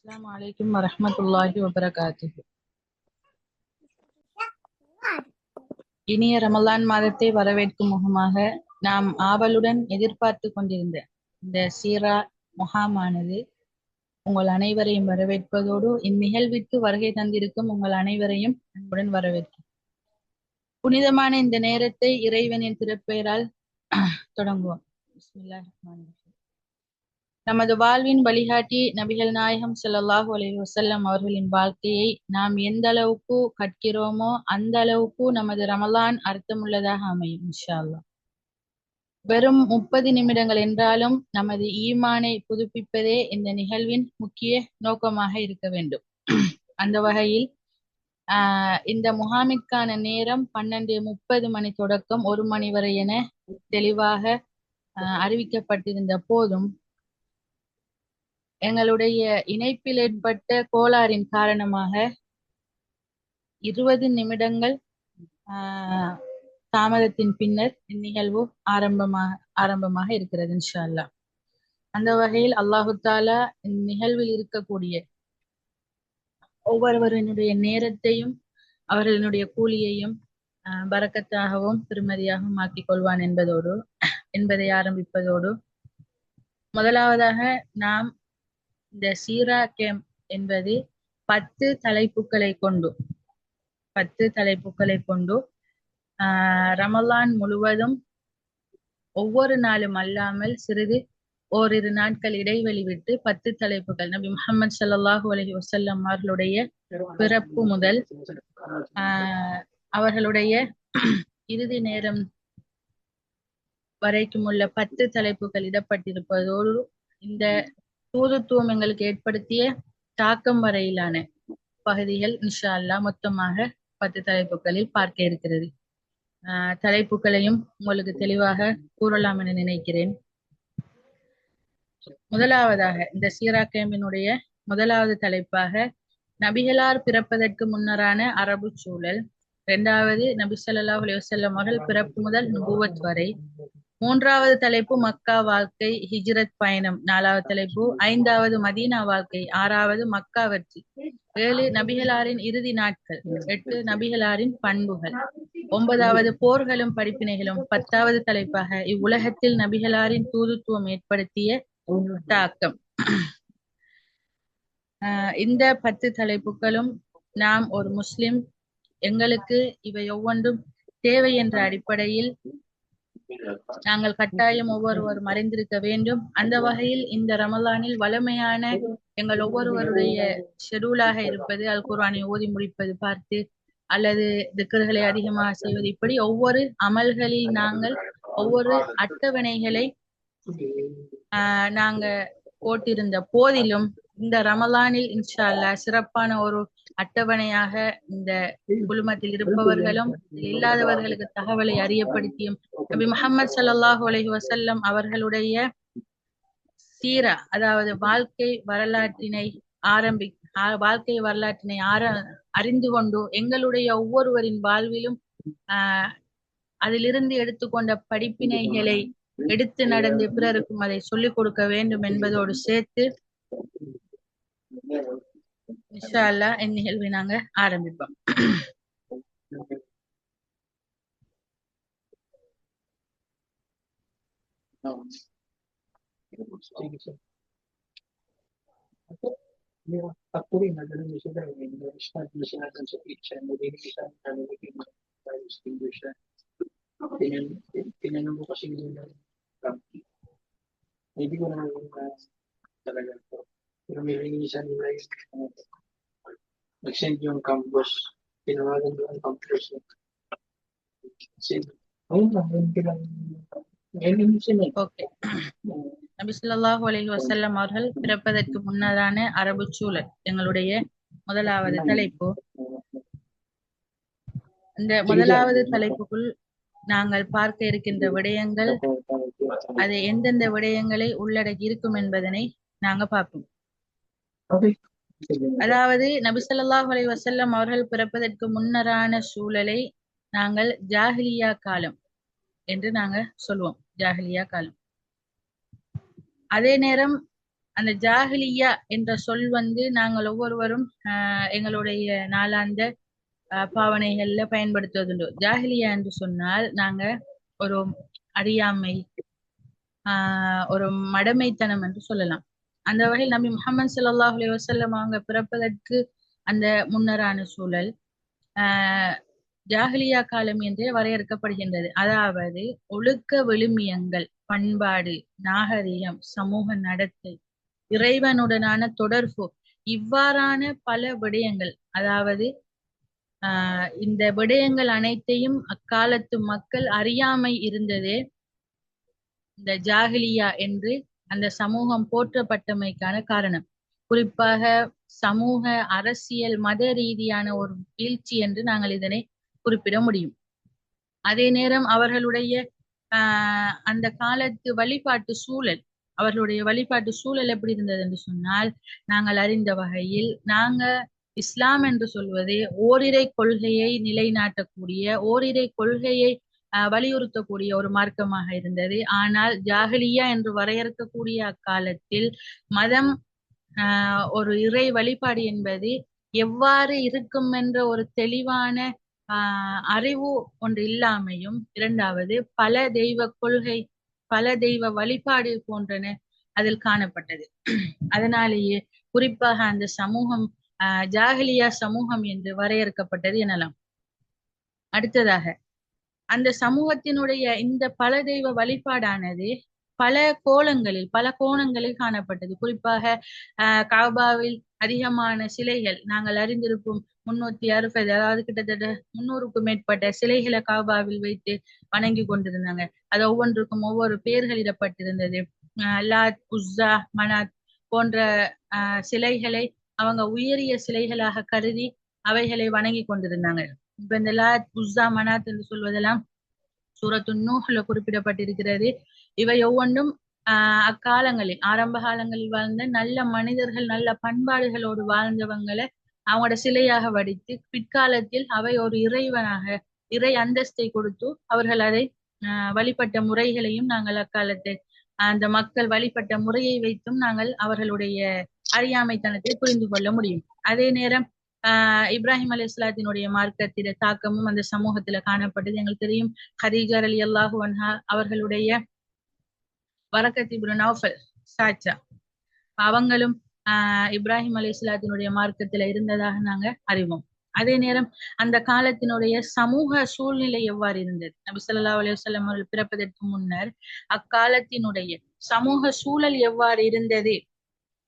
அஸ்ஸலாமு அலைக்கும் வரஹ்மத்துல்லாஹி வபரகாத்துஹு. இனிய ரமலான் மாதத்தை வரவேற்கும் முகமாக நாம் ஆவலுடன் எதிர்பார்த்து கொண்டிருந்த இந்த சீரா முகாமானது உங்கள் அனைவரையும் வரவேற்பதோடு இந்நிகழ்விற்கு வருகை தந்திருக்கும் உங்கள் அனைவரையும் அன்புடன் வரவேற்கிறேன். புனிதமான இந்த நேரத்தை இறைவனின் திருப்பெயரால் தொடங்குவோம். பிஸ்மில்லாஹிர் ரஹ்மானிர் ரஹீம். நமது வாழ்வின் வழிகாட்டி நபிகள் நாயகம் ஸல்லல்லாஹு அலைஹி வஸல்லம் அவர்களின் வாழ்க்கையை நாம் எந்த அளவுக்கு கற்கிறோமோ அந்த அளவுக்கு நமது ரமலான் அர்த்தமுள்ளதாக அமையும் இன்ஷா அல்லாஹ். வெறும் 30 நிமிடங்கள் என்றாலும் நமது ஈமானை புதுப்பிப்பதே இந்த நிகழ்வின் முக்கிய நோக்கமாக இருக்க வேண்டும். அந்த வகையில் இந்த முகாமிற்கான நேரம் 12:30 மணி தொடக்கம் 1 மணி வரை என தெளிவாக அறிவிக்கப்பட்டிருந்த போதும் எங்களுடைய இணைப்பில் ஏற்பட்ட கோளாறின் காரணமாக 20 நிமிடங்கள் தாமதத்தின் பின்னர் இந்நிகழ்வு ஆரம்பமாக இருக்கிறது இன்ஷா அல்லாஹ். அந்த வகையில் அல்லாஹு தாலா இந்நிகழ்வில் இருக்கக்கூடிய ஒவ்வொருவரினுடைய நேரத்தையும் அவர்களினுடைய கூலியையும் பரக்கத்தாகவும் பெருமதியாகவும் ஆக்கிக் கொள்வான் என்பதை ஆரம்பிப்பதோடு முதலாவதாக நாம் இந்த சீரா கேம்ப் என்பது 10 தலைப்புகளை கொண்டு ரமலான் முழுவதும் ஒவ்வொரு நாளும் அல்லாமல் சிறிது ஓரிரு நாட்கள் இடைவெளி விட்டு 10 தலைப்புகள் நபி முஹம்மது ஸல்லல்லாஹு அலைஹி வஸல்லம் அவர்களுடைய பிறப்பு முதல் அவர்களுடைய இறுதி நேரம் வரைக்கும் உள்ள 10 தலைப்புகள் இடப்பட்டிருப்பதோடு இந்த தூதுத்துவம் எங்களுக்கு ஏற்படுத்திய தாக்கம் வரையிலான பகுதிகள் இன்ஷா அல்லாஹ் மொத்தமாக 10 தலைப்புகளில் பார்க்க இருக்கிறது. தலைப்புகளையும் உங்களுக்கு தெளிவாக கூறலாம் என நினைக்கிறேன். முதலாவதாக இந்த சீரா கேம்பினுடைய முதலாவது தலைப்பாக நபிகளார் பிறப்பதற்கு முன்னரான அரபு சூழல், 2வது நபி ஸல்லல்லாஹு அலைஹி வஸல்லம் அவர்கள் பிறப்பு முதல் நுபுவத் வரை, 3வது தலைப்பு மக்கா வாழ்க்கை ஹிஜ்ரத் பயணம், 4வது தலைப்பு 5வது மதீனா வாழ்க்கை, 6வது மக்கா வெற்றி, 7 நபிகளாரின் இறுதி நாட்கள், 8 நபிகளாரின் பண்புகள், 9வது போர்களும் படிப்பினைகளும், 10வது தலைப்பாக இவ்வுலகத்தில் நபிகளாரின் தூதுத்துவம் ஏற்படுத்திய தாக்கம். இந்த 10 தலைப்புகளும் நாம் ஒரு முஸ்லிம் எங்களுக்கு இவை ஒவ்வொன்றும் தேவை என்ற அடிப்படையில் நாங்கள் கட்டாயம் ஒவ்வொருவரும் அறிந்திருக்க வேண்டும். அந்த வகையில் இந்த ரமலானில் வளமையான எங்கள் ஒவ்வொருவருடைய ஷெடியூலாக இருப்பது அல் குர்ஆனை ஓதி முடிப்பது பார்த்து அல்லது திக்ர்களை அதிகமாக செய்வது, இப்படி ஒவ்வொரு அமல்களில் நாங்கள் ஒவ்வொரு அட்டவணைகளை நாங்க போட்டிருந்த போதிலும் இந்த ரமலானில் இன்ஷா அல்லாஹ் சிறப்பான ஒரு அட்டவணையாக இந்த குழுமத்தில் இருப்பவர்களும் இல்லாதவர்களுக்கு தகவலை அறியப்படுத்தியும் நபி முஹம்மது ஸல்லல்லாஹு அலைஹி வஸல்லம் அவர்களுடைய சீரா, அதாவது வாழ்க்கை வரலாற்றினை அறிந்து கொண்டு எங்களுடைய ஒவ்வொருவரின் வாழ்விலும் அதிலிருந்து எடுத்துக்கொண்ட படிப்பினைகளை எடுத்து நடந்து பிறருக்கும் அதை சொல்லிக் கொடுக்க வேண்டும் என்பதோடு சேர்த்து இன்ஷா அல்லாஹ் இந்நிகழ்வை நாங்க ஆரம்பிப்போம். Tinanong ko kasi hindi ko naman talaga ito. Pero may ringisan nila yung nag-send yung campus. Tinawagan doon ang campus. நபி ஸல்லல்லாஹு அலைஹி வஸல்லம் அவர்கள் பிறப்பதற்கு முன்னதான அரபு சூழல் எங்களுடைய முதலாவது தலைப்பு. இந்த முதலாவது தலைப்புக்குள் நாங்கள் பார்க்க இருக்கின்ற விடயங்கள் அது எந்தெந்த விடயங்களை உள்ளடக்கி இருக்கும் என்பதனை நாங்க பார்ப்போம். அதாவது நபி ஸல்லல்லாஹு அலைஹி வஸல்லம் அவர்கள் பிறப்பதற்கு முன்னரான சூழலை நாங்கள் ஜாஹிலியா காலம் என்று நாங்க சொல்லுவோம். ஜாஹிலியா காலம். அதே நேரம் அந்த ஜாஹிலியா என்ற சொல் வந்து நாங்கள் ஒவ்வொருவரும் எங்களுடைய நாளாந்த பாவனைகள்ல பயன்படுத்துவதுண்டு. ஜாஹிலியா என்று சொன்னால் நாங்க ஒரு அறியாமை, ஒரு மடமைத்தனம் என்று சொல்லலாம். அந்த வகையில் நபி முஹம்மது ஸல்லல்லாஹு அலைஹி வஸல்லம் அவங்க பிறப்பதற்கு அந்த முன்னரான சூழல் ஜாஹிலியா காலம் என்றே வரையறுக்கப்படுகின்றது. அதாவது ஒழுக்க விழுமியங்கள், பண்பாடு, நாகரிகம், சமூக நடத்தை, இறைவனுடனான தொடர்பு, இவ்வாறான பல விடயங்கள், அதாவது இந்த விடயங்கள் அனைத்தையும் அக்காலத்து மக்கள் அறியாமை இருந்ததே இந்த ஜாஹிலியா என்று அந்த சமூகம் போற்றப்பட்டமைக்கான காரணம். குறிப்பாக சமூக, அரசியல், மத ரீதியான ஒரு வீழ்ச்சி என்று நாங்கள் இதனை குறிப்பிட முடியும். அதே நேரம் அவர்களுடைய அந்த காலத்து வழிபாட்டு சூழல், அவர்களுடைய வழிபாட்டு சூழல் எப்படி இருந்தது என்று சொன்னால், நாங்கள் அறிந்த வகையில் நாங்க இஸ்லாம் என்று சொல்வது ஓரிரை கொள்கையை நிலைநாட்டக்கூடிய, ஓரிரை கொள்கையை வலியுறுத்தக்கூடிய ஒரு மார்க்கமாக இருந்தது. ஆனால் ஜாஹிலியா என்று வரையறுக்கக்கூடிய அக்காலத்தில் மதம், ஒரு இறை வழிபாடு என்பது எவ்வாறு இருக்கும் என்ற ஒரு தெளிவான அறிவு ஒன்று இல்லாமையும், இரண்டாவது பல தெய்வ கொள்கை, பல தெய்வ வழிபாடு போன்றன அதில் காணப்பட்டது. அதனாலேயே குறிப்பாக அந்த சமூகம் ஜாஹிலியா சமூகம் என்று வரையறுக்கப்பட்டது எனலாம். அடுத்ததாக அந்த சமூகத்தினுடைய இந்த பல தெய்வ வழிபாடானது பல கோணங்களில் காணப்பட்டது. குறிப்பாக காபாவில் அதிகமான சிலைகள், நாங்கள் அறிந்திருக்கும் 360, அதாவது கிட்டத்தட்ட 300க்கும் மேற்பட்ட சிலைகளை காபாவில் வைத்து வணங்கி கொண்டிருந்தாங்க. அது ஒவ்வொன்றுக்கும் ஒவ்வொரு பெயர்களிடப்பட்டிருந்தது. லாத், உஸ்ஸா, மனாத் போன்ற சிலைகளை அவங்க உயரிய சிலைகளாக கருதி அவைகளை வணங்கி கொண்டிருந்தாங்க. இப்ப இந்த லாத், உஸ்ஸா, மனாத் என்று சொல்வதெல்லாம் சூரத்து நூஹ்ல குறிப்பிடப்பட்டிருக்கிறது. இவை ஒவ்வொன்றும் அக்காலங்களில், ஆரம்ப காலங்களில் வாழ்ந்த நல்ல மனிதர்கள், நல்ல பண்பாடுகளோடு வாழ்ந்தவங்களை அவங்களோட சிலையாக வடித்து பிற்காலத்தில் அவை ஒரு இறைவனாக, இறை அந்தஸ்தை கொடுத்து அவர்கள் அதை வழிபட்ட முறைகளையும் நாங்கள் அக்காலத்தை அந்த மக்கள் வழிபட்ட முறையை வைத்தும் நாங்கள் அவர்களுடைய அறியாமைத்தனத்தை புரிந்து கொள்ள முடியும். அதே நேரம் இப்ராஹிம் அலைஹிஸ்ஸலாத்தினுடைய மார்க்கத்தில தாக்கமும் அந்த சமூகத்துல காணப்பட்டது. எங்களுக்கு தெரியும், ஹதீஜா ரலியல்லாஹு அன்ஹா அவர்களுடைய வரக்கத் இப்னு நௌஃபல் சாச்சா, அவங்களும் இப்ராஹிம் அலைஹிஸ்ஸலாத்தினுடைய மார்க்கத்துல இருந்ததாக நாங்க அறிவோம். அதே நேரம் அந்த காலத்தினுடைய சமூக சூழ்நிலை எவ்வாறு இருந்தது, நபி ஸல்லல்லாஹு அலைஹி வஸல்லம் அவர்கள் பிறப்பதற்கு முன்னர் அக்காலத்தினுடைய சமூக சூழல் எவ்வாறு இருந்தது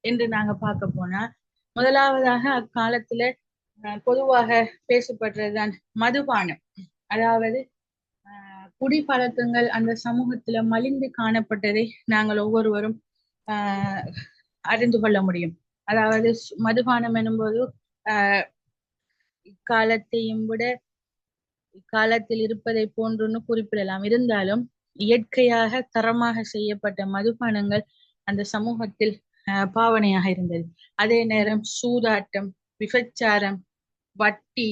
என்று நாங்க பார்க்க போனா, முதலாவதாக அக்காலத்துல பொதுவாக பேசப்படுறதுதான் மதுபானம். அதாவது குடிப்பழக்கங்கள் அந்த சமூகத்துல மலிந்து காணப்பட்டதை நாங்கள் ஒவ்வொருவரும் அறிந்து கொள்ள முடியும். அதாவது மதுபானம் எனும்போது இக்காலத்தையும் விட இக்காலத்தில் இருப்பதை போன்றுன்னு குறிப்பிடலாம். இருந்தாலும் இயற்கையாக தரமாக செய்யப்பட்ட மதுபானங்கள் அந்த சமூகத்தில் பாவனையாக இருந்தது. அதே நேரம் சூதாட்டம், விபச்சாரம், வட்டி,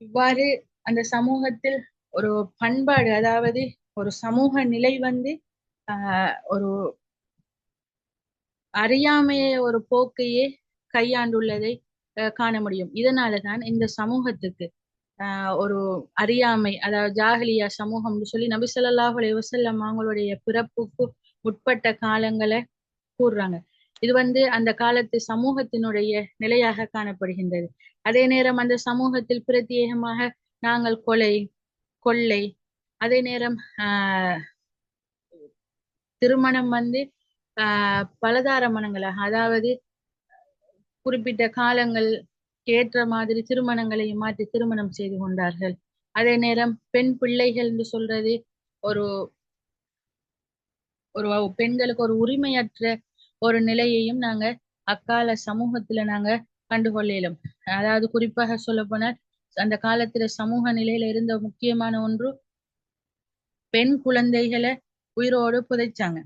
இவ்வாறு அந்த சமூகத்தில் ஒரு பண்பாடு, அதாவது ஒரு சமூக நிலை வந்து ஒரு அறியாமைய ஒரு போக்கையே கையாண்டுள்ளதை காண முடியும். இதனாலதான் இந்த சமூகத்துக்கு ஒரு அறியாமை, அதாவது ஜாஹிலியா சமூகம் சொல்லி நபி ஸல்லல்லாஹு அலைஹி வஸல்லம் அவங்களுடைய பிறப்புக்கு உட்பட்ட காலங்களை கூறுறாங்க. இது வந்து அந்த காலத்து சமூகத்தினுடைய நிலையாக காணப்படுகின்றது. அதே நேரம் அந்த சமூகத்தில் பிரத்யேகமாக நாங்கள் கொலை, கொள்ளை, அதே நேரம் திருமணம் வந்து பலதார மனங்களாக, அதாவது குறிப்பிட்ட காலங்கள் ஏற்ற மாதிரி திருமணங்களை மாற்றி திருமணம் செய்து கொண்டார்கள். அதே நேரம் பெண் பிள்ளைகள் என்று சொல்றது ஒரு ஒரு பெண்களுக்கு ஒரு உரிமையற்ற ஒரு நிலையையும் நாங்க அக்கால சமூகத்துல நாங்க கண்டுகொள்ளலும். அதாவது குறிப்பாக சொல்ல போனால் அந்த காலத்துல சமூக நிலையில இருந்த முக்கியமான ஒன்று, பெண் குழந்தைகளை உயிரோடு புதைச்சாங்க.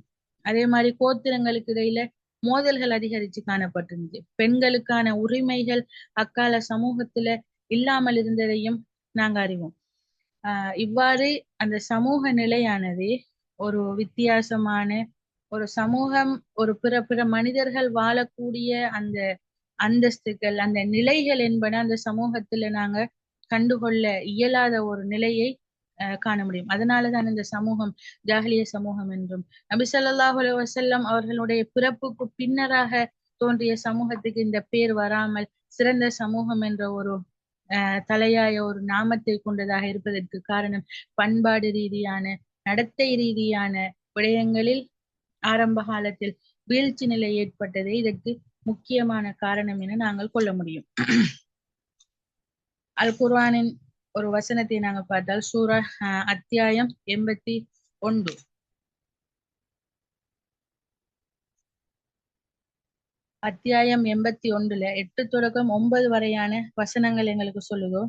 அதே மாதிரி கோத்திரங்களுக்கு இடையில மோதல்கள் அதிகரிச்சு காணப்பட்டிருந்துச்சு. பெண்களுக்கான உரிமைகள் அக்கால சமூகத்துல இல்லாமல் இருந்ததையும் நாங்க அறிவோம். இவ்வாறு அந்த சமூக நிலையானது ஒரு வித்தியாசமான ஒரு சமூகம், ஒரு பிற பிற மனிதர்கள் வாழக்கூடிய அந்த அந்தஸ்துகள், அந்த நிலைகள் என்பன அந்த சமூகத்துல நாங்க கண்டுகொள்ள இயலாத ஒரு நிலையை காண முடியும். அதனாலதான் இந்த சமூகம் ஜாஹிலிய சமூகம் என்றும், நபி ஸல்லல்லாஹு அலைஹி வஸல்லம் அவர்களுடைய பிறப்புக்கு பின்னராக தோன்றிய சமூகத்துக்கு இந்த பேர் வராமல் சிறந்த சமூகம் என்ற ஒரு தலையாய ஒரு நாமத்தை கொண்டதாக இருப்பதற்கு காரணம் பண்பாடு ரீதியான, நடத்தை ரீதியான விடயங்களில் ஆரம்ப காலத்தில் வீழ்ச்சி நிலை ஏற்பட்டதே இதற்கு முக்கியமான காரணம் என நாங்கள் கொள்ள முடியும். அல் குர்ஆனின் ஒரு வசனத்தை நாங்கள் பார்த்தால் சூரா அத்தியாயம் 81. அத்தியாயம் 81ல 8 தொடக்கம் 9 வரையான வசனங்கள் எங்களுக்கு சொல்லுதோ,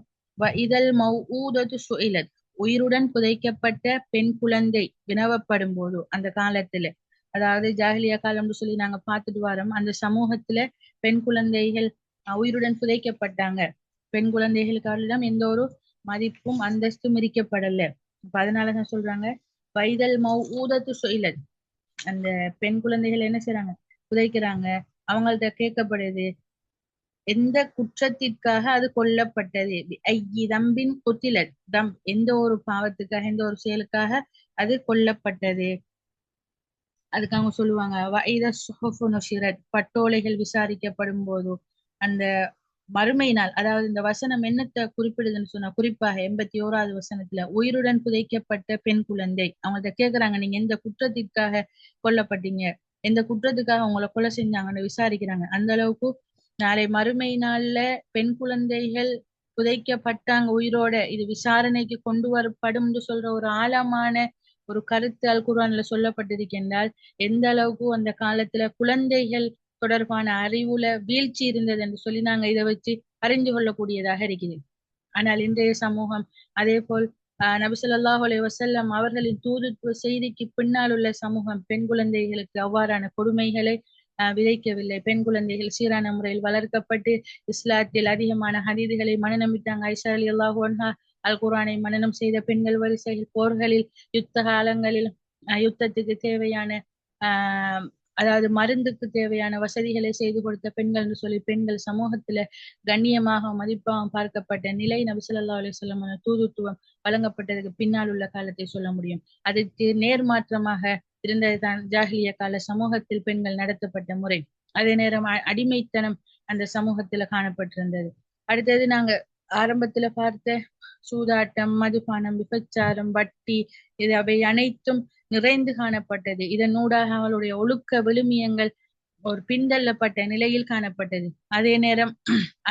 இதழ் மௌஊதத்து சுஇலத், உயிருடன் புதைக்கப்பட்ட பெண் குழந்தை வினவப்படும் போது அந்த காலத்துல, அதாவது ஜாஹிலியா காலம்னு சொல்லி நாங்க பார்த்துட்டு வரோம். அந்த சமூகத்துல பெண் குழந்தைகள் உயிருடன் புதைக்கப்பட்டாங்க. பெண் குழந்தைகளுக்காக எந்த ஒரு மதிப்பும் அந்தஸ்தும் இருக்கப்படல. அப்ப அதனாலதான் சொல்றாங்க வைதல் மௌஊதத்து சுஇலத், அந்த பெண் குழந்தைகள் என்ன செய்றாங்க, புதைக்கிறாங்க. அவங்கள்ட்ட கேட்கப்படுது எந்த குற்றத்திற்காக அது கொல்லப்பட்டது, தம்பின் குத்திலத், தம் எந்த ஒரு பாவத்துக்காக, எந்த ஒரு செயலுக்காக அது கொல்லப்பட்டது. அதுக்கு அவங்க சொல்லுவாங்க பட்டோலைகள் விசாரிக்கப்படும் போது, அந்த மறுமை நாள், அதாவது இந்த வசனம் என்னத்தை குறிப்பிடுதுன்னு சொன்னா, குறிப்பாக 81வது வசனத்துல உயிருடன் புதைக்கப்பட்ட பெண் குழந்தை அவங்கள்ட்ட கேக்குறாங்க, நீங்க எந்த குற்றத்திற்காக கொல்லப்பட்டீங்க, எந்த குற்றத்துக்காக உங்களை கொலை செஞ்சாங்கன்னு விசாரிக்கிறாங்க. அந்த அளவுக்கு நாளை மறுமை நாள்ல பெண் குழந்தைகள் புதைக்கப்பட்டாங்க உயிரோட, இது விசாரணைக்கு கொண்டு வரப்படும் சொல்ற ஒரு ஆழமான ஒரு கருத்து அல் குர்ஆன்ல சொல்லப்பட்டிருக்கின்றால், எந்த அளவுக்கு அந்த காலத்துல குழந்தைகள் தொடர்பான அறிவுல வீழ்ச்சி இருந்தது என்று சொல்லி நாங்க இதை வச்சு அறிந்து கொள்ளக்கூடியதாக இருக்குது. ஆனால் இன்றைய சமூகம் அதே போல் நபி ஸல்லல்லாஹு அலைஹி வஸல்லம் அவர்களின் தூதுத்துவ செய்திக்கு பின்னால் உள்ள சமூகம் பெண் குழந்தைகளுக்கு அவ்வாறான கொடுமைகளை விதைக்கவில்லை. பெண் குழந்தைகள் சீரான முறையில் வளர்க்கப்பட்டு இஸ்லாத்தில் அதிகமான ஹதீதுகளை மனநம்பிட்டாங்க. ஆயிஷா ரலியல்லாஹு அன்ஹா அல் குர்ஆனை மனனம் செய்த பெண்கள் வரிசையில், போர்களில், யுத்த காலங்களில் யுத்தத்துக்கு தேவையான அதாவது மருந்துக்கு தேவையான வசதிகளை செய்து கொடுத்த பெண்கள் என்று சொல்லி பெண்கள் சமூகத்துல கண்ணியமாக மதிப்பாக பார்க்கப்பட்ட நிலை நபி ஸல்லல்லாஹு அலைஹி வஸல்லம் தூதுத்துவம் வழங்கப்பட்டதுக்கு பின்னால் உள்ள காலத்தை சொல்ல முடியும். அதுக்கு நேர்மாற்றமாக இருந்ததுதான் ஜாஹிலிய கால சமூகத்தில் பெண்கள் நடத்தப்பட்ட முறை. அதே நேரம் அடிமைத்தனம் அந்த சமூகத்துல காணப்பட்டிருந்தது. அடுத்தது நாங்க ஆரம்பத்துல பார்த்த சூதாட்டம், மதுபானம், விபச்சாரம், வட்டி, இது அவை அனைத்தும் நிறைந்து காணப்பட்டது. இதனூடாக அவளுடைய ஒழுக்க விழுமியங்கள் ஒரு பின்தள்ளப்பட்ட நிலையில் காணப்பட்டது. அதே நேரம்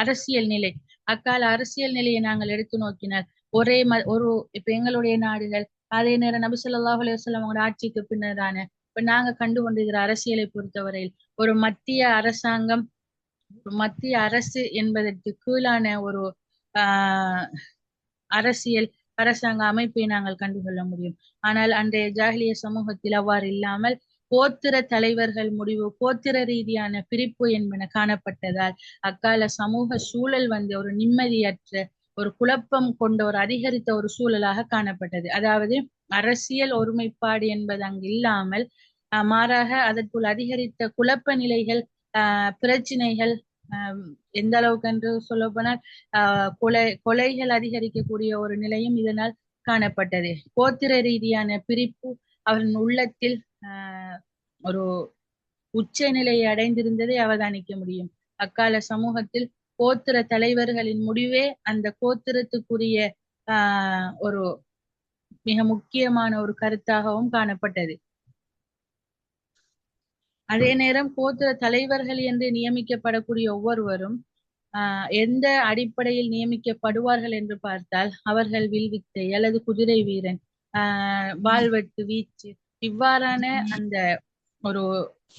அரசியல் நிலை, அக்கால அரசியல் நிலையை நாங்கள் எடுத்து நோக்கினால் ஒரே ஒரு இப்ப எங்களுடைய நாடுகள், அதே நேரம் நபி ஸல்லல்லாஹு அலைஹி வஸல்லம் அவங்களோட ஆட்சிக்கு பின்னரான இப்ப நாங்க கண்டு கொண்டிருக்கிற அரசியலை பொறுத்தவரையில் ஒரு மத்திய அரசாங்கம், மத்திய அரசு என்பதற்கு கீழான ஒரு அரசியல் அரசாங்க அமைப்பை நாங்கள் கண்டுகொள்ள முடியும். ஆனால் அன்றைய ஜாஹிலிய சமூகத்தில் அவ்வாறு இல்லாமல் கோத்திர தலைவர்கள் முடிவு, கோத்திர ரீதியான பிரிப்பு என்பன காணப்பட்டதால் அக்கால சமூக சூழல் ஒரு நிம்மதியற்ற, ஒரு குழப்பம் கொண்ட, ஒரு அதிகரித்த ஒரு சூழலாக காணப்பட்டது. அதாவது அரசியல் ஒருமைப்பாடு என்பது அங்கு இல்லாமல் மாறாக அதற்குள் அதிகரித்த குழப்ப நிலைகள், பிரச்சினைகள், எந்த அளவுக்கு என்று சொல்ல போனால் கொலைகள் அதிகரிக்கக்கூடிய ஒரு நிலையும் இதனால் காணப்பட்டது. கோத்திர ரீதியான பிரிப்பு அவரின் உள்ளத்தில் ஒரு உச்ச நிலையை அடைந்திருந்ததை அவதானிக்க முடியும். அக்கால சமூகத்தில் கோத்திர தலைவர்களின் முடிவே அந்த கோத்திரத்துக்குரிய ஒரு மிக முக்கியமான ஒரு கருத்தாகவும் காணப்பட்டது. அதே நேரம் கோத்திர தலைவர்கள் என்று நியமிக்கப்படக்கூடிய ஒவ்வொருவரும் எந்த அடிப்படையில் நியமிக்கப்படுவார்கள் என்று பார்த்தால், அவர்கள் வில்வித்தை அல்லது குதிரை வீரன், வாள்வெட்டு வீச்சு, இவ்வாறான அந்த ஒரு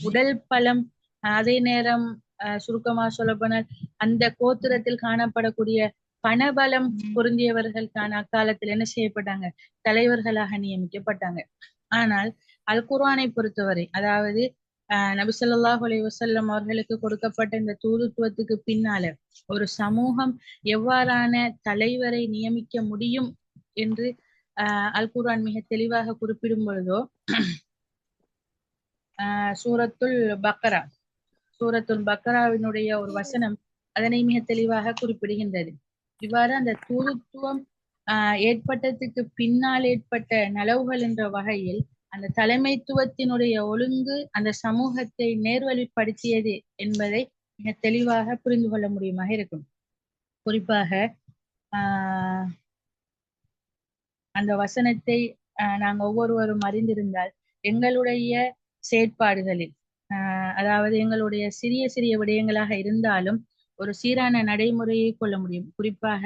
உடல் பலம், அதே நேரம் சுருக்கமா சொல்ல போனால் அந்த கோத்திரத்தில் காணப்படக்கூடிய பணபலம் பொருந்தியவர்கள் தான் அக்காலத்தில் என்ன செய்யப்பட்டாங்க, தலைவர்களாக நியமிக்கப்பட்டாங்க. ஆனால் அல் குர்ஆனை பொறுத்தவரை, அதாவது நபி ஸல்லல்லாஹு அலைஹி வஸல்லம் அவர்களுக்கு கொடுக்கப்பட்ட இந்த தூதுத்துவத்துக்கு பின்னால ஒரு சமூகம் எவ்வாறான தலைவரை நியமிக்க முடியும் என்று அல் குர்ஆன் மிக தெளிவாக குறிப்பிடும் பொழுதோ, சூரத்துல் பக்ரா. சூரத்துல் பக்ராவினுடைய ஒரு வசனம் அதனை மிக தெளிவாக குறிப்பிடுகின்றது. இவ்வாறு அந்த தூதுத்துவம் ஏற்பட்டதுக்கு பின்னால் ஏற்பட்ட நலவுகள் என்ற வகையில் அந்த தலைமைத்துவத்தினுடைய ஒழுங்கு அந்த சமூகத்தை நேர்வழிப்படுத்தியது என்பதை மிக தெளிவாக புரிந்து கொள்ள முடியுமாக இருக்கும். குறிப்பாக ஆஹ் அந்த வசனத்தை நாங்க ஒவ்வொருவரும் அறிந்திருந்தால் எங்களுடைய செயற்பாடுகளில் அதாவது எங்களுடைய சிறிய சிறிய விடயங்களாக இருந்தாலும் ஒரு சீரான நடைமுறையை கொள்ள முடியும். குறிப்பாக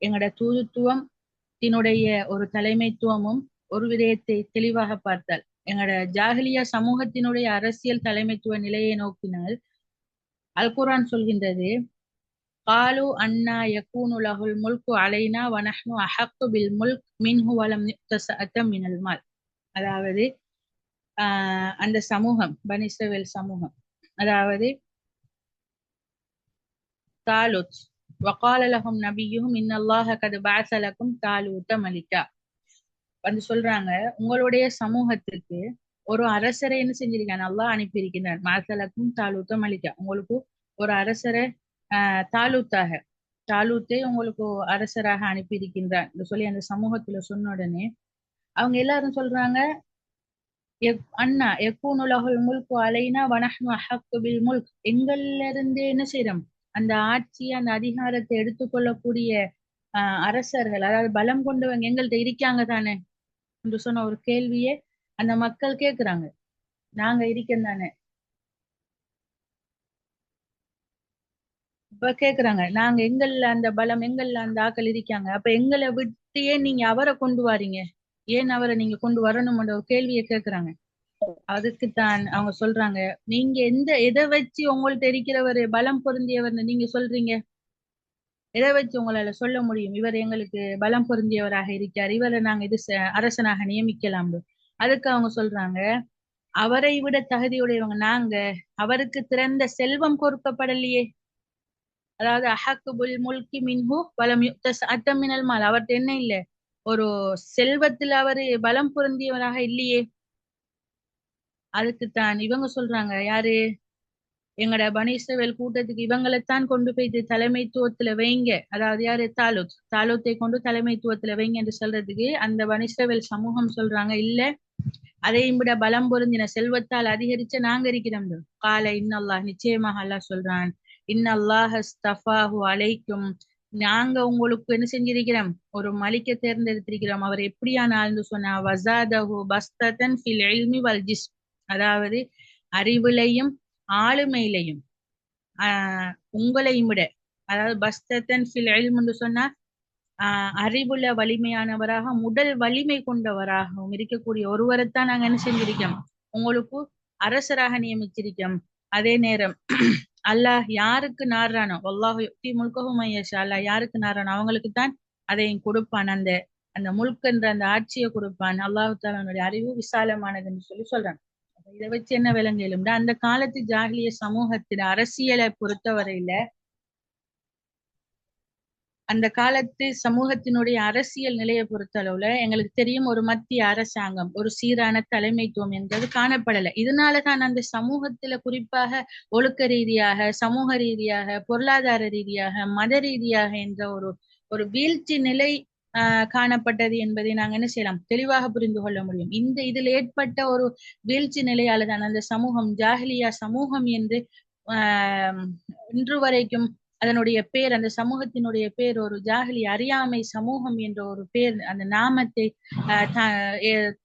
எங்களோட தூதுத்துவத்தினுடைய ஒரு தலைமைத்துவமும் ஒரு விடயத்தை தெளிவாக பார்த்தால் எங்களோட ஜாஹிலியா சமூகத்தினுடைய அரசியல் தலைமைத்துவ நிலையை நோக்கினால் அல் குர்ஆன் சொல்கின்றது, قالوا أنا يكون له الملك علينا ونحن أحق بالملك منه ولم نؤت سعة من المال. அதாவது அந்த சமூகம் பனி இஸ்ரவேல் சமூகம், அதாவது தாலூத் وقال لهم نبيهم إن الله قد بعث لكم طالوت ملكا வந்து சொல்றாங்க, உங்களுடைய சமூகத்திற்கு ஒரு அரசரை என்ன செஞ்சிருக்காங்க, அல்லாஹ் அனுப்பியிருக்கிறார். மாசலக்கும் தாலூத்த மலிக்கா, உங்களுக்கு ஒரு அரசரை தாலூத்தை உங்களுக்கு அரசராக அனுப்பியிருக்கின்றார் என்று சொல்லி அந்த சமூகத்துல சொன்ன உடனே அவங்க எல்லாரும் சொல்றாங்க, அண்ணா எக்கூனுலகுல் முல்கு அலைனா வனஹ்னு அஹக்கு பில் முல்க், எங்கள்ல இருந்தே என்ன செய்யறோம் அந்த ஆட்சி அந்த அதிகாரத்தை எடுத்துக்கொள்ளக்கூடிய அரசர்கள், அதாவது பலம் கொண்டவங்க எங்கள்கிட்ட இருக்காங்க தானே என்று சொன்ன ஒரு கேள்வியே அந்த மக்கள் கேக்குறாங்க. நாங்க இருக்கேன் தானே, இப்ப கேக்குறாங்க, நாங்க எங்கள்ல அந்த பலம் எங்கள்ல அந்த ஆக்கள் இருக்காங்க, அப்ப எங்களை விட்டு ஏன் நீங்க அவரை கொண்டு வாரீங்க, ஏன் அவரை நீங்க கொண்டு வரணும்ன்ற ஒரு கேள்வியை கேக்குறாங்க. அதுக்குத்தான் அவங்க சொல்றாங்க, நீங்க எதை வச்சு உங்கள்ட்ட இருக்கிறவர் பலம் பொருந்தியவர்னு நீங்க சொல்றீங்க, எதை வச்சு உங்களால சொல்ல முடியும் இவர் எங்களுக்கு பலம் பொருந்தியவராக இருக்கார், இவரை நாங்க இது அரசனாக நியமிக்கலாம். அதுக்கு அவங்க சொல்றாங்க, அவரை விட தகுதியுடையவங்க நாங்க, அவருக்கு திறந்த செல்வம் கொடுக்கப்படலையே, அதாவது அஹக்குபுல் முல்கி மின்ஹு வலம் யுக்த மினல் மால், அவர்கிட்ட என்ன இல்ல, ஒரு செல்வத்தில் அவரு பலம் பொருந்தியவராக இல்லையே. அதுக்குத்தான் இவங்க சொல்றாங்க, யாரு, எங்கட பனி இஸ்ரவேல் கூட்டத்துக்கு இவங்களைத்தான் கொண்டு போய் தலைமைத்துவத்துல வைங்க, அதாவது யாரு, தாலூத்தை கொண்டு தலைமைத்துவத்துல வைங்க என்று சொல்றதுக்கு அந்த பனி இஸ்ரவேல் சமூகம் சொல்றாங்க, இல்ல அதையும் விட பலம் பொருந்தின செல்வத்தால் அதிகரிச்ச நாங்க இருக்கிறோம். கால இன்னல்லாஹ், நிச்சயமாக அல்லாஹ் சொல்றான், இன்னல்லாஹ் ஸ்தஃபாஹு அலைக்கும், நாங்க உங்களுக்கு என்ன செஞ்சிருக்கிறோம், ஒரு மலிக்க தேர்ந்தெடுத்திருக்கிறோம். அவர் எப்படியான ஆள்னு சொன்னா, வஸாதஹு பஸ்ததன் ஃபில் இல்மி வல் ஜிஸ்ம், அதாவது அறிவிலையும் ஆளுமையிலையும் உங்களையும் விட, அதாவது பஸ்ததன் ஃபில் இல்ம்னு சொன்னா அறிவுள்ள வலிமையானவராக உடல் வலிமை கொண்டவராகவும் இருக்கக்கூடிய ஒருவரைத்தான் நாங்க என்ன செஞ்சிருக்கோம், உங்களுக்கு அரசராக நியமிச்சிருக்கோம். அதே நேரம் அல்லாஹ் யாருக்கு நாடுறானோ, அல்லாஹ் யுக்தி முல்கஹு மன் யஷா, அல்லாஹ் யாருக்கு நாடுறானோ அவங்களுக்கு தான் அதையும் கொடுப்பான், அந்த அந்த முல்கன்ற அந்த ஆட்சியை கொடுப்பான். அல்லாஹு தஆலாவுடைய அறிவு விசாலமானதுன்னு சொல்றான். இதை வச்சு என்ன விளங்கலும், அந்த காலத்து ஜாஹிலிய சமூகத்தின் அரசியலை பொறுத்தவரையில அந்த காலத்து சமூகத்தினுடைய அரசியல் நிலையை பொறுத்தளவுல எங்களுக்கு தெரியும், ஒரு மத்திய அரசாங்கம், ஒரு சீரான தலைமைத்துவம் என்பது காணப்படலை. இதனாலதான் அந்த சமூகத்துல குறிப்பாக ஒழுக்க ரீதியாக, சமூக ரீதியாக, பொருளாதார ரீதியாக, மத ரீதியாக என்ற ஒரு வீழ்ச்சி நிலை காணப்பட்டது என்பதை நாங்க என்ன செய்யலாம், தெளிவாக புரிந்து கொள்ள முடியும். இதில் ஏற்பட்ட ஒரு வீழ்ச்சி நிலையால தான் அந்த சமூகம் ஜாஹிலியா சமூகம் என்று இன்று வரைக்கும் அதனுடைய பேர், அந்த சமூகத்தினுடைய பேர் ஒரு ஜாஹிலி அறியாமை சமூகம் என்ற ஒரு பேர், அந்த நாமத்தை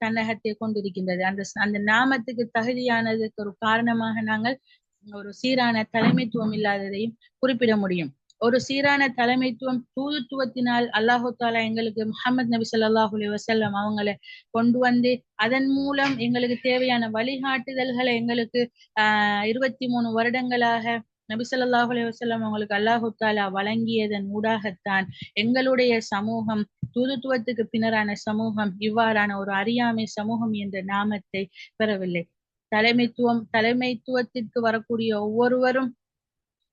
தன்னகத்தை கொண்டிருக்கின்றது. அந்த நாமத்துக்கு தகுதியானதுக்கு ஒரு காரணமாக நாங்கள் ஒரு சீரான தலைமைத்துவம் இல்லாததையும் குறிப்பிட முடியும். ஒரு சீரான தலைமைத்துவம் தூதுத்துவத்தினால் அல்லாஹு தாலா எங்களுக்கு முஹம்மது நபி ஸல்லல்லாஹு அலைஹி வஸல்லம் அவங்களை கொண்டு வந்து அதன் மூலம் எங்களுக்கு தேவையான வழிகாட்டுதல்களை எங்களுக்கு 23 வருடங்களாக நபி ஸல்லல்லாஹு அலைஹி வஸல்லம் அவங்களுக்கு அல்லாஹு தாலா வழங்கியதன் ஊடாகத்தான் எங்களுடைய சமூகம் தூதுத்துவத்துக்கு பின்னரான சமூகம் இவ்வாறான ஒரு அறியாமை சமூகம் என்ற நாமத்தை பெறவில்லை. தலைமைத்துவத்திற்கு வரக்கூடிய ஒவ்வொருவரும்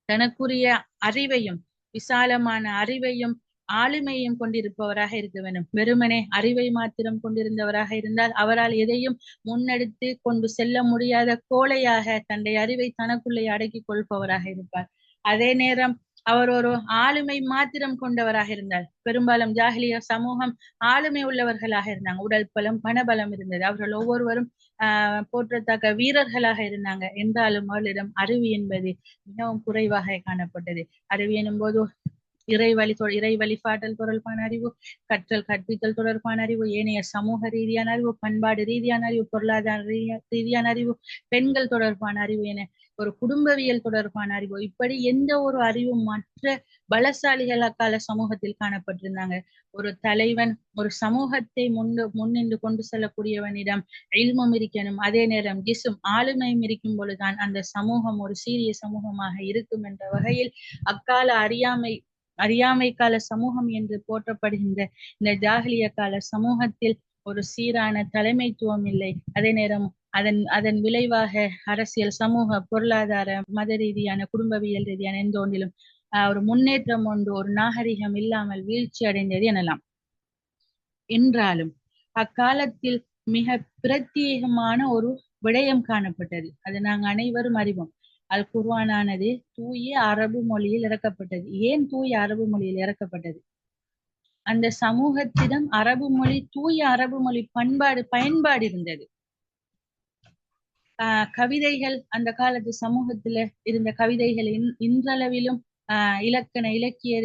தனக்குரிய அறிவையும் விசாலமான அறிவையும் ஆளுமையும் கொண்டிருப்பவராக இருக்க வேண்டும். வெறுமனே அறிவை மாத்திரம் கொண்டிருந்தவராக இருந்தால் அவரால் எதையும் முன்னெடுத்து கொண்டு செல்ல முடியாத கோழையாக தன்னுடைய அறிவை தனக்குள்ளே அடக்கிக் கொள்பவராக இருப்பார். அதே நேரம் அவர் ஒரு ஆளுமை மாத்திரம் கொண்டவராக இருந்தார். பெரும்பாலும் ஜாஹிலிய சமூகம் ஆளுமை உள்ளவர்களாக இருந்தாங்க. உடல் பலம், பணபலம் இருந்தது. அவர்கள் ஒவ்வொருவரும் போற்றத்தக்க வீரர்களாக இருந்தாங்க. என்றாலும் அவர்களிடம் அறிவு என்பது மிகவும் குறைவாக காணப்பட்டது. அறிவு எனும் போது இறை வழிபாட்டல் தொடர்பான அறிவு, கற்றல் கற்பித்தல் தொடர்பான அறிவு, ஏனைய சமூக ரீதியான அறிவு, பண்பாடு ரீதியான அறிவு, பொருளாதார ரீதியான அறிவு, பெண்கள் தொடர்பான அறிவு என ஒரு குடும்பவியல் தொடர்பான அறிவு, இப்படி எந்த ஒரு அறிவும் மற்ற பலசாலிகள் அக்கால சமூகத்தில் காணப்பட்டிருந்தாங்க. ஒரு தலைவன் ஒரு சமூகத்தை முன்னின்று கொண்டு செல்லக்கூடியவனிடம் இல்மும் இருக்கணும், அதே நேரம் ஜிஸ்ம் ஆளுமையும் இருக்கும் பொழுதுதான் அந்த சமூகம் ஒரு சீரிய சமூகமாக இருக்கும் என்ற வகையில் அக்கால அறியாமை கால சமூகம் என்று போற்றப்படுகின்ற இந்த ஜாஹிலிய கால சமூகத்தில் ஒரு சீரான தலைமைத்துவம் இல்லை. அதே நேரம் அதன் விளைவாக அரசியல், சமூக, பொருளாதார, மத ரீதியான, குடும்பவியல் ரீதியான எந்த ஒன்றிலும் ஒரு முன்னேற்றம் ஒன்று, ஒரு நாகரிகம் இல்லாமல் வீழ்ச்சி அடைந்தது எனலாம். என்றாலும் அக்காலத்தில் மிக பிரத்யேகமான ஒரு விடயம் காணப்பட்டது. அது நாங்கள் அனைவரும் அறிவோம். அல் குர்ஆனானது தூய அரபு மொழியில் இறக்கப்பட்டது. ஏன் தூய அரபு மொழியில் இறக்கப்பட்டது? அந்த சமூகத்திடம் அரபு மொழி, தூய அரபு மொழி பயன்பாடு இருந்தது. கவிதைகள், அந்த காலத்து சமூகத்துல இருந்த கவிதைகள் இன்றளவிலும் இலக்கண இலக்கிய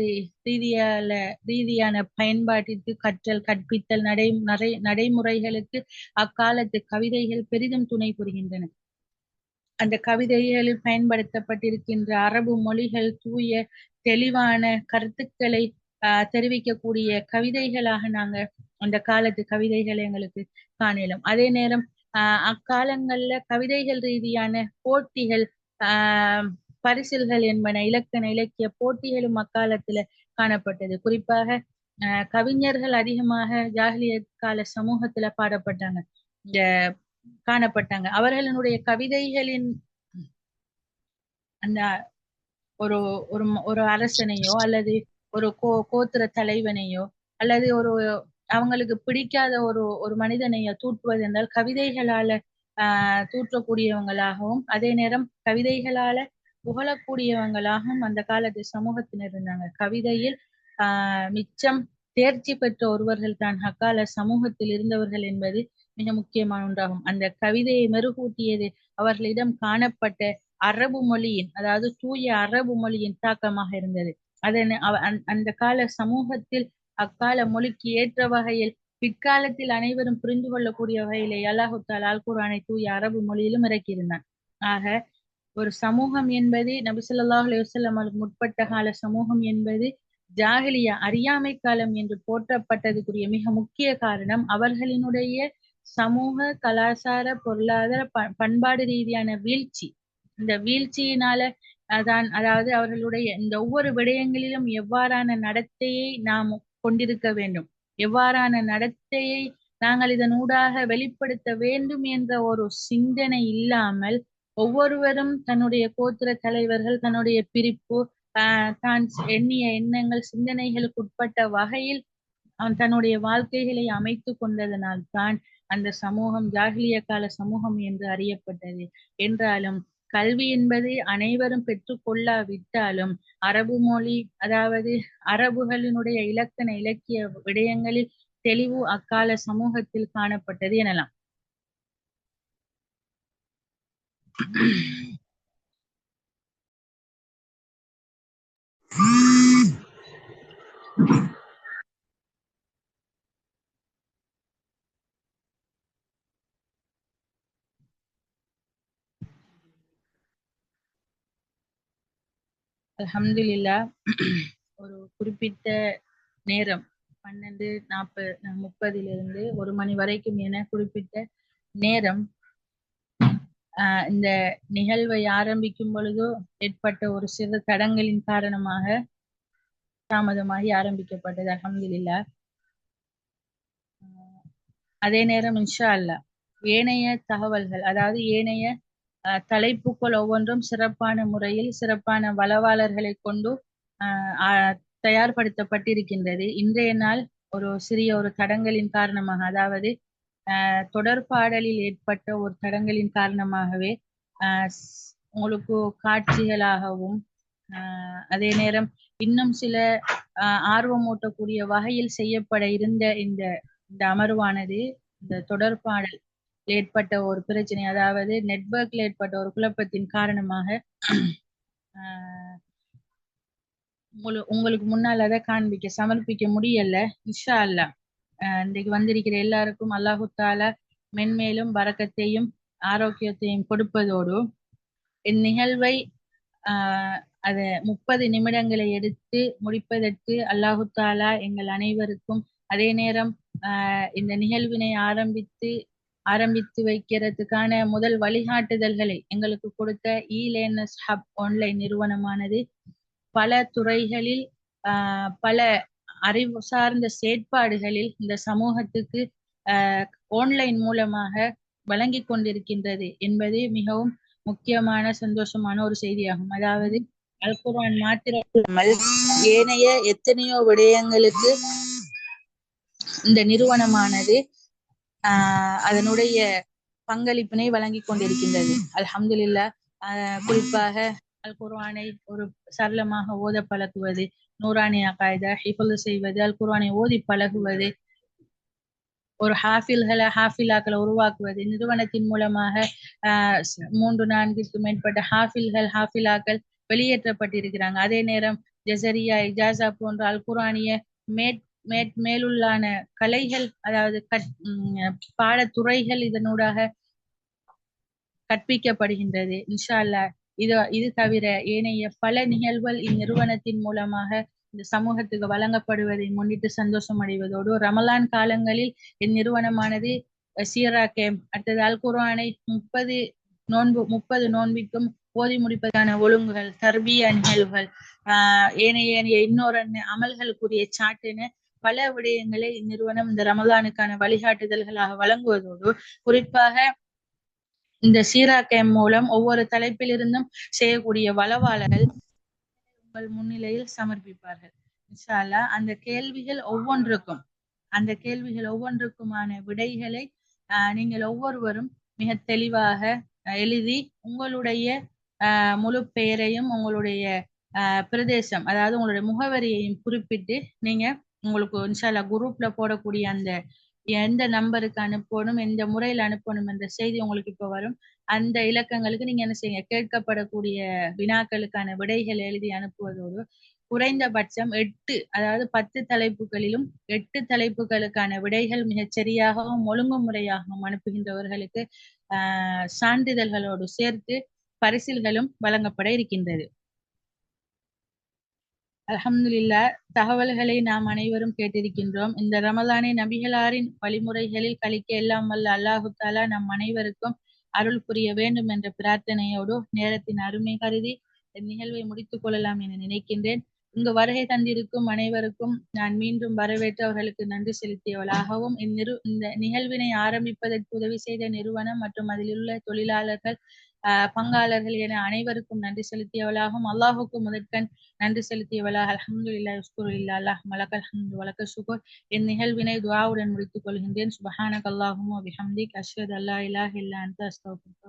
ரீதியான பயன்பாட்டிற்கு, கற்றல் கற்பித்தல் நடைமுறைகளுக்கு அக்காலத்து கவிதைகள் பெரிதும் துணை புரிகின்றன. அந்த கவிதைகளில் பயன்படுத்தப்பட்டிருக்கின்ற அரபு மொழிகள் தூய தெளிவான கருத்துக்களை தெரிவிக்கக்கூடிய கவிதைகளாக நாங்க அந்த காலத்து கவிதைகளை எங்களுக்கு காணலாம். அதே நேரம் அக்காலங்கள்ல கவிதைகள் ரீதியான போட்டிகள், பரிசில்கள் என்பன, இலக்கண இலக்கிய போட்டிகளும் அக்காலத்துல காணப்பட்டது. குறிப்பாக கவிஞர்கள் அதிகமாக ஜாஹிலிய கால சமூகத்துல பாடப்பட்டாங்க, காணப்பட்டாங்க. அவர்களுடைய கவிதைகளின் அந்த ஒரு ஒரு அரசனையோ அல்லது ஒரு கோத்திர தலைவனையோ அல்லது அவங்களுக்கு பிடிக்காத ஒரு மனிதனையோ தூற்றுவது என்றால் கவிதைகளால தூற்றக்கூடியவங்களாகவும், அதே நேரம் கவிதைகளால புகழக்கூடியவங்களாகவும் அந்த காலத்து சமூகத்தினர் இருந்தாங்க. கவிதையில் மிச்சம் தேர்ச்சி பெற்ற ஒருவர்கள் தான் அக்கால சமூகத்தில் இருந்தவர்கள் என்பது மிக முக்கியமான ஒன்றாகும். அந்த கவிதையை மெருகூட்டியது அவர்களிடம் காணப்பட்ட அரபு மொழியின், அதாவது தூய அரபு மொழியின் தாக்கமாக இருந்தது. அந்த கால சமூகத்தில் அக்கால மொழிக்கு ஏற்ற வகையில் பிற்காலத்தில் அனைவரும் புரிந்து கொள்ளக்கூடிய வகையிலே அல்லாஹு தஆலா அல் குர்ஆனை தூய அரபு மொழியிலும் இறக்கியிருந்தான். ஆக ஒரு சமூகம் என்பது நபி ஸல்லல்லாஹு அலைஹி வஸல்லம் முற்பட்ட கால சமூகம் என்பது ஜாஹிலியா அறியாமை காலம் என்று போற்றப்பட்டதுக்குரிய மிக முக்கிய காரணம் அவர்களினுடைய சமூக, கலாச்சார, பொருளாதார, பண்பாடு ரீதியான வீழ்ச்சி. இந்த வீழ்ச்சியினால அதாவது அவர்களுடைய இந்த ஒவ்வொரு விடயங்களிலும் எவ்வாறான நடத்தையை நாம் கொண்டிருக்க வேண்டும், எவ்வாறான நடத்தையை நாங்கள் இதனூடாக வெளிப்படுத்த வேண்டும் என்ற ஒரு சிந்தனை இல்லாமல் ஒவ்வொருவரும் தன்னுடைய கோத்திர தலைவர்கள் தன்னுடைய பிரிப்பு, தான் எண்ணிய எண்ணங்கள், சிந்தனைகளுக்கு உட்பட்ட வகையில் அவன் தன்னுடைய வாழ்க்கைகளை அமைத்து கொண்டதனால் தான் அந்த சமூகம் ஜாஹிலிய கால சமூகம் என்று அறியப்பட்டது. என்றாலும் கல்வி என்பது அனைவரும் பெற்றுக்கொள்ளாவிட்டாலும் அரபு மொழி, அதாவது அரபுகளினுடைய இலக்கண இலக்கிய விடயங்களில் தெளிவு அக்கால சமூகத்தில் காணப்பட்டது எனலாம். அல்ஹம்துலில்லாஹ். ஒரு குறிப்பிட்ட நேரம் 12:30 1 மணி வரைக்கும் என குறிப்பிட்ட நேரம் இந்த நிகழ்வை ஆரம்பிக்கும் பொழுதோ ஏற்பட்ட ஒரு சிறு தடங்களின் காரணமாக தாமதமாகி ஆரம்பிக்கப்பட்டது. அல்ஹம்துலில்லாஹ். அதே நேரம் இன்ஷா அல்லாஹ் ஏனைய தகவல்கள், அதாவது ஏனைய தலைப்புகள் ஒவ்வொன்றும் சிறப்பான முறையில் சிறப்பான வளவாளர்களை கொண்டு தயார்படுத்தப்பட்டிருக்கின்றது. இன்றைய நாள் ஒரு சிறிய ஒரு தடங்கலின் காரணமாக, அதாவது தொடர்பாடலில் ஏற்பட்ட ஒரு தடங்கலின் காரணமாகவே உங்களுக்கு காட்சிகளாகவும் அதே நேரம் இன்னும் சில ஆர்வமூட்டக்கூடிய வகையில் செய்யப்பட இருந்த இந்த அமர்வானது இந்த தொடர்பாடல் ஏற்பட்ட ஒரு பிரச்சனை, அதாவது நெட்வொர்க்ல ஏற்பட்ட ஒரு குழப்பத்தின் காரணமாக உங்களுக்கு முன்னால் அதை சமர்ப்பிக்க முடியல. இன்ஷா அல்லாஹ் இன்றைக்கு வந்திருக்கிற எல்லாருக்கும் அல்லாஹு தாலா மென்மேலும் பரக்கத்தையும் ஆரோக்கியத்தையும் கொடுப்பதோடு இந்நிகழ்வை அதை 30 நிமிடங்களை எடுத்து முடிப்பதற்கு அல்லாஹு தாலா எங்கள் அனைவருக்கும், அதே நேரம் இந்த நிகழ்வினை ஆரம்பித்து வைக்கிறதுக்கான முதல் வழிகாட்டுதல்களை எங்களுக்கு கொடுத்த இ-லேர்னர்ஸ் ஹப் ஆன்லைன் நிறுவனமானது பல துறைகளில் பல அறிவு சார்ந்த செயற்பாடுகளில் இந்த சமூகத்துக்கு ஆன்லைன் மூலமாக வழங்கி கொண்டிருக்கின்றது என்பது மிகவும் முக்கியமான சந்தோஷமான ஒரு செய்தியாகும். அதாவது அல் குர்ஆன் மாத்திரமல்லாமல் ஏனைய எத்தனையோ விடயங்களுக்கு இந்த நிறுவனமானது அதனுடைய பங்களிப்பினை வழங்கி கொண்டிருக்கின்றது. அல்ஹம்துலில்லாஹ். குறிப்பாக அல் குர்ஆனை ஒரு சரளமாக ஓத பழகுவது, நூரானி அகாய்தா ஹிஃபுல் செய்வது, அல் குர்ஆனை ஓதி பழகுவது, ஒரு ஹாஃபிலாக்களை உருவாக்குவது, நிறுவனத்தின் மூலமாக 3-4க்கும் மேற்பட்ட ஹாஃபிலாக்கள் வெளியேற்றப்பட்டிருக்கிறாங்க. அதே நேரம் ஜஸரியா, இஜாசா போன்ற அல் குர்ஆனிய மேலுள்ளான கலைகள், அதாவது பாடத்துறைகள் இதனூடாக கற்பிக்கப்படுகின்றது. இன்ஷா அல்லாஹ் இது தவிர ஏனைய பல நிகழ்வுகள் இந்நிறுவனத்தின் மூலமாக இந்த சமூகத்துக்கு வழங்கப்படுவதை முன்னிட்டு சந்தோஷம் அடைவதோடு, ரமலான் காலங்களில் இந்நிறுவனமானது சீரா கேம்ப், அடுத்தது அல் குர்ஆனை 30 நோன்பிற்கும் ஓதி முடிப்பதற்கான ஒழுங்குகள், தர்பியா நிகழ்வுகள், ஏனைய இன்னொரு அமல்களுக்குரிய சாட்டுன்னு பல விடயங்களை இந்நிறுவனம் இந்த ரமலானுக்கான வழிகாட்டுதல்களாக வழங்குவதோடு, குறிப்பாக இந்த சீரா கேம்ப் மூலம் ஒவ்வொரு தலைப்பிலிருந்தும் செய்யக்கூடிய வளவாளர்கள் உங்கள் முன்னிலையில் சமர்ப்பிப்பார்கள். இன்ஷா அல்லாஹ் அந்த கேள்விகள் ஒவ்வொன்றுக்குமான விடைகளை நீங்கள் ஒவ்வொருவரும் மிக தெளிவாக எழுதி உங்களுடைய முழு பெயரையும் உங்களுடைய பிரதேசம், அதாவது உங்களுடைய முகவரியையும் குறிப்பிட்டு நீங்க உங்களுக்கு இன்ஷா அல்லாஹ் குரூப்ல போடக்கூடிய அந்த எந்த நம்பருக்கு அனுப்பணும், எந்த முறையில் அனுப்பணும் என்ற செய்தி உங்களுக்கு இப்போ வரும். அந்த இலக்கங்களுக்கு நீங்க என்ன செய்யுங்க, கேட்கப்படக்கூடிய வினாக்களுக்கான விடைகள் எழுதி அனுப்புவதோடு குறைந்தபட்சம் 8, அதாவது 10 தலைப்புகளிலும் 8 தலைப்புகளுக்கான விடைகள் மிகச் சரியாகவும் ஒழுங்குமுறையாகவும் அனுப்புகின்றவர்களுக்கு சான்றிதழ்களோடு சேர்த்து பரிசில்களும் வழங்கப்பட இருக்கின்றது. அல்ஹம்துலில்லாஹ். தகவல்களை நாம் அனைவரும் கேட்டிருக்கின்றோம். இந்த ரமலானை நபிகளாரின் வழிமுறைகளில் கழிக்க எல்லாம் வல்ல அல்லாஹு தாலா நம் அனைவருக்கும் அருள் புரிய வேண்டும் என்ற பிரார்த்தனையோடு நேரத்தின் அருமை கருதி நிகழ்வை முடித்துக் கொள்ளலாம் என நினைக்கின்றேன். இங்கு வருகை தந்திருக்கும் அனைவருக்கும் நான் மீண்டும் வரவேற்று அவர்களுக்கு நன்றி செலுத்தியவளாகவும், இந்த நிகழ்வினை ஆரம்பிப்பதற்கு உதவி செய்த நிறுவனம் மற்றும் அதில் உள்ள தொழிலாளர்கள், பங்காளர்கள் என அனைவருக்கும் நன்றி செலுத்தியவளாகவும், அல்லாஹுக்கு முதற்கண் நன்றி செலுத்தியவளாக அல்ஹம்துலில்லாஹ் உஸ்குருலில்லாஹ் அல்லாஹ் மலக்கல் ஹம்து வலக்கல் ஷுக்ர். இந்நிகழ்வினை துஆவுடன் முடித்துக் கொள்கின்றேன். சுப்ஹானக அல்லாஹும்ம வ பிஹம்திக அஷ்ஹது அல்லா இலாஹ இல்லா அன்த அஸ்தக்ஃபிருக